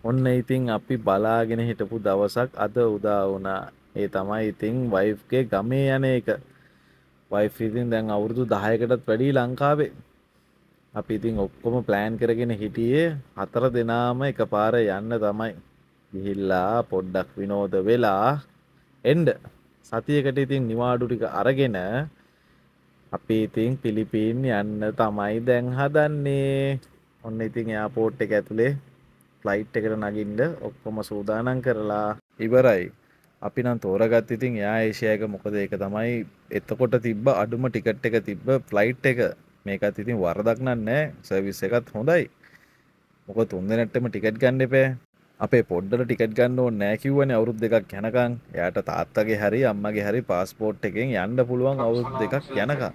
ඔන්න ඉතින් අපි බලාගෙන හිටපු දවසක් අද උදා වුණා. ඒ තමයි ඉතින් වයිෆ්ගේ ගමේ යන එක. වයිෆ් ඉතින් දැන් අවුරුදු 10කටත් වැඩි ලංකාවේ. අපි ඉතින් ඔක්කොම ප්ලෑන් කරගෙන හිටියේ හතර දෙනාම එකපාර යන්න තමයි. ගිහිල්ලා පොඩ්ඩක් විනෝද වෙලා එන්න. සතියකට ඉතින් නිවාඩු ටික අරගෙන අපි ඉතින් පිලිපීන් යන්න තමයි දැන් හදන්නේ. ඔන්න ඉතින් එයාපෝට් එක ඇතුලේ ෆ්ලයිට් එකට නගින්න ඔක්කොම සූදානම් කරලා ඉවරයි. අපි නම් තෝරගත්ත ඉතින් එයා ඒෂියා එක මොකද ඒක තමයි එතකොට තිබ්බ අඩුම ටිකට් එක තිබ්බ ෆ්ලයිට් එක. මේකත් ඉතින් වරදක් නෑ සර්විස් එකත් හොඳයි. මොකද තුන් දෙනෙක්ටම ටිකට් ගන්න එපා. අපේ පොඩ්ඩට ටිකට් ගන්න ඕනේ නෑ කිව්වනේ අවුරුදු දෙකක් යනකම්. එයාට තාත්තගේ හරි අම්මගේ හරි පාස්පෝර්ට් එකෙන් යන්න පුළුවන් අවුරුදු දෙකක් යනකම්.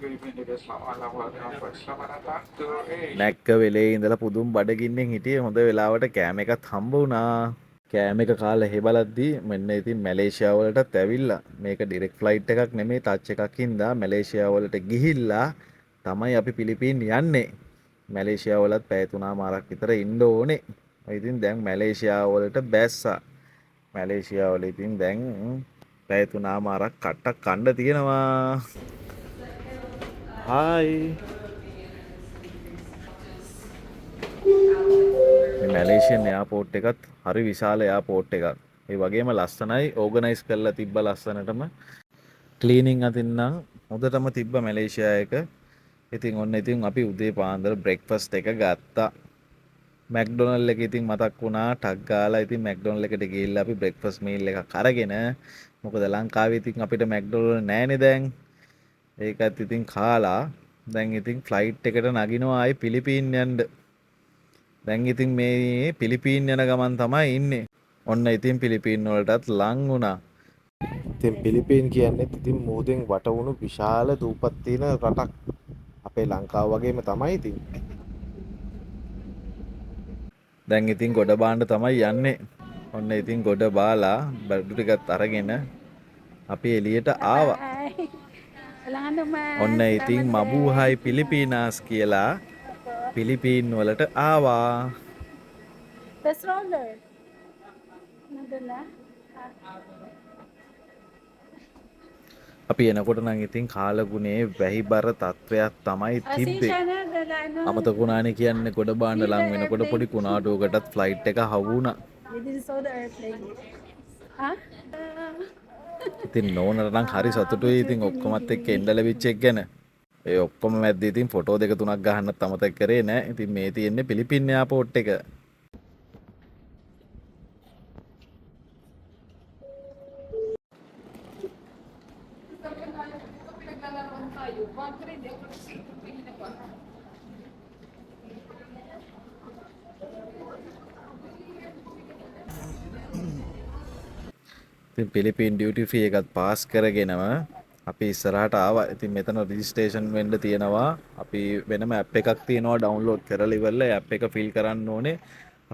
නැක්ක වෙලේ ඉඳලා පුදුම් බඩගින්නෙන් හිටියේ හොඳ වෙලාවට කෑම එකත් හම්බ වුණා. කෑම එක කාලා හෙබලද්දී මෙන්න ඉතින් මැලේසියා වලටත් ඇවිල්ලා. මේක ඩිරෙක්ට් ෆ්ලයිට් එකක් නෙමෙයි ටච් එකක් හින්දා මැලේසියා වලට ගිහිල්ලා තමයි අපි පිලිපීන් යන්නේ. මැලේසියා වලත් පැය 3මාරක් විතර ඉන්න ඕනේ. ඉතින් දැන් මැලේසියා වලට බැස්සා. මැලේසියා වල ඉතින් දැන් පැය 3මාරක් කට්ටක් කන්න තියෙනවා. හායි. මේ මැලේසියන් එයාපෝට් එකත් හරි විශාල එයාපෝට් එකක්. ඒ වගේම ලස්සනයි ඕගනයිස් කරලා තිබ්බ ලස්සනටම. ක්ලීනින් අතින් නම් හොඳටම තිබ්බ මැලේසියා එක. ඉතින් ඔන්න ඉතින් අපි උදේ පාන්දර බ්‍රෙක්ෆාස්ට් එක ගත්තා. මැක්ඩොනල්ඩ් එක ඉතින් මතක් වුණා ටක් ගාලා ඉතින් මැක්ඩොනල්ඩ් එකට ගිහිල්ලා අපි බ්‍රෙක්ෆාස්ට් මීල් එකක් අරගෙන මොකද ලංකාවේ ඉතින් අපිට මැක්ඩොනල්ඩ් නෑනේ දැන්. ඒකත් ඉතින් කාලා දැන් ඉතින් ෆ්ලයිට් එකට නගිනවා ආයි පිලිපීන් යන්න. දැන් ඉතින් මේ පිලිපීන් යන ගමන් තමයි ඉන්නේ. ඔන්න ඉතින් පිලිපීන් වලටත් ලං වුණා. ඉතින් පිලිපීන් කියන්නේ ඉතින් මුහුදෙන් වට වුණු විශාල දූපත් තියෙන රටක්. අපේ ලංකාව වගේම තමයි ඉතින්. දැන් ඉතින් ගොඩ බාන්න තමයි යන්නේ. ඔන්න ඉතින් ගොඩ බාලා බඩු ටිකත් අරගෙන අපි එළියට ආවා. Bye. Walang ano ඔන්න man. ඉතින් Salamat මබූහයි din. පිලිපීනාස් කියලා පිලිපීන් වලට ආවා. The stroller. Nandun na? අපි එනකොට නම් ඉතින් කාලගුණේ වැහිබර තත්වයක් තමයි තිබ්බේ. Siya na. Dala ano. අමතක වුණානේ කියන්නේ ගොඩ බාන්න See the ලං වෙනකොට පොඩි airplane. කුණාටුවකටත් ෆ්ලයිට් එක හවු වුණා. We didn't saw the airplane. Huh? ඉතින් නෝනට නම් හරි සතුටුයි ඉතින් ඔක්කොමත් එක්ක එන්න ලැබිච්ච එක ගැන. ඒ ඔක්කොම මැද්දේ ඉතින් ෆොටෝ දෙක තුනක් ගහන්නත් අමතක කරේ නෑ. ඉතින් මේ තියෙන්නේ පිලිපින් එයාපෝට් එක. ඉතින් පිලිපීන් ඩියුටි ෆ්‍රී එකත් පාස් කරගෙනම අපි ඉස්සරහට ආවා. ඉතින් මෙතන රෙජිස්ට්‍රේෂන් වෙන්න තියෙනවා. අපි වෙනම ඇප් එකක් තියෙනවා ඩවුන්ලෝඩ් කරලා ඉවරලා ඇප් එක ෆිල් කරන්න ඕනේ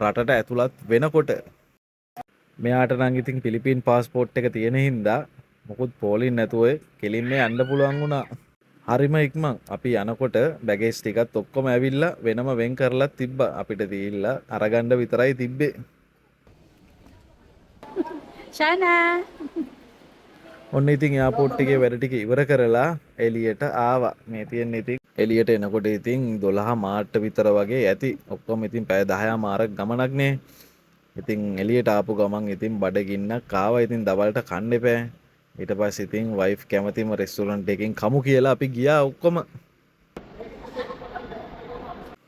රටට ඇතුළත් වෙනකොට. මෙයාට නම් ඉතින් පිලිපීන් පාස්පෝර්ට් එක තියෙන හින්දා මොකුත් පෝලින් නැතුව කෙලින්ම යන්න පුළුවන් වුණා. හරිම ඉක්මන් අපි යනකොට බැගේජ් ටිකත් ඔක්කොම ඇවිල්ලා වෙනම වෙන් කරලා තිබ්බා. අපිට දීලා අරගන්න විතරයි තිබ්බේ. Shana. ඔන්න ඉතින් එයාපෝට් එකේ වැඩ ටික ඉවර කරලා එළියට ආවා. මේ තියෙන්නේ ඉතින් එළියට එනකොට ඉතින් 12 මාට්ට විතර වගේ ඇති. ඔක්කොම ඉතින් පැය 10 මාරක් ගමනක් නේ. ඉතින් එළියට ආපු ගමන් ඉතින් බඩගින්නක් ආවා. ඉතින් දවල්ට කන්න එපා. ඊට පස්සේ ඉතින් වයිෆ් කැමතිම රෙස්ටුරන්ට් එකකින් කමු කියලා අපි ගියා ඔක්කොම.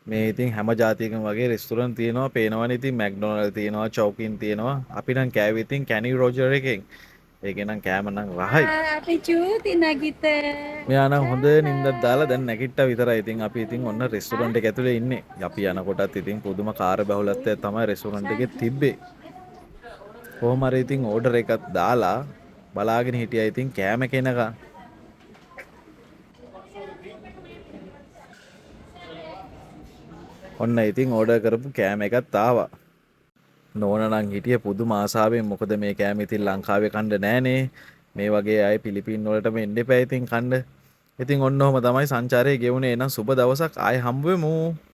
මේ ඉතින් හැම ජාතියකම වගේ රෙස්ටුරන්ට් තියෙනවා. පේනවනේ ඉතින් මැක්ඩොනල්ඩ් තියෙනවා, චෞකින් තියෙනවා. අපි නම් කෑවේ ඉතින් කැනි රෝජර් එකෙන්. ඒකේ නම් කෑම නම් රහයි. Ate Judy na kita. මෙයා නම් හොඳ නින්දක් Shana. දාලා දැන් නැගිට්ටා විතරයි. ඉතින් අපි ඉතින් ඔන්න Ha? රෙස්ටුරන්ට් එක ඇතුලේ ඉන්නේ. අපි යනකොටත් ඉතින් පුදුම කාර්ය බහුලත්වයක් තමයි රෙස්ටුරන්ට් එකේ තිබ්බේ. කොහොම හරි ඉතින් ඕඩර් එකක් දාලා බලාගෙන හිටියා ඉතින් කෑම කෙනකන්. ඔන්න ඉතින් ඕඩර් කරපු කෑම එකත් ආවා. නෝනා නම් හිටියේ පුදුම ආසාවෙන් මොකද මේ කෑම ඉතින් ලංකාවේ කන්න නෑනේ. මේ වගේ අය පිලිපින් වලටම එන්න එපා ඉතින් කන්න. ඉතින් ඔන්න ඔහම තමයි සංචාරයේ ගෙවුනේ. එහෙනම් සුබ දවසක් ආයෙ හම්බ වෙමු.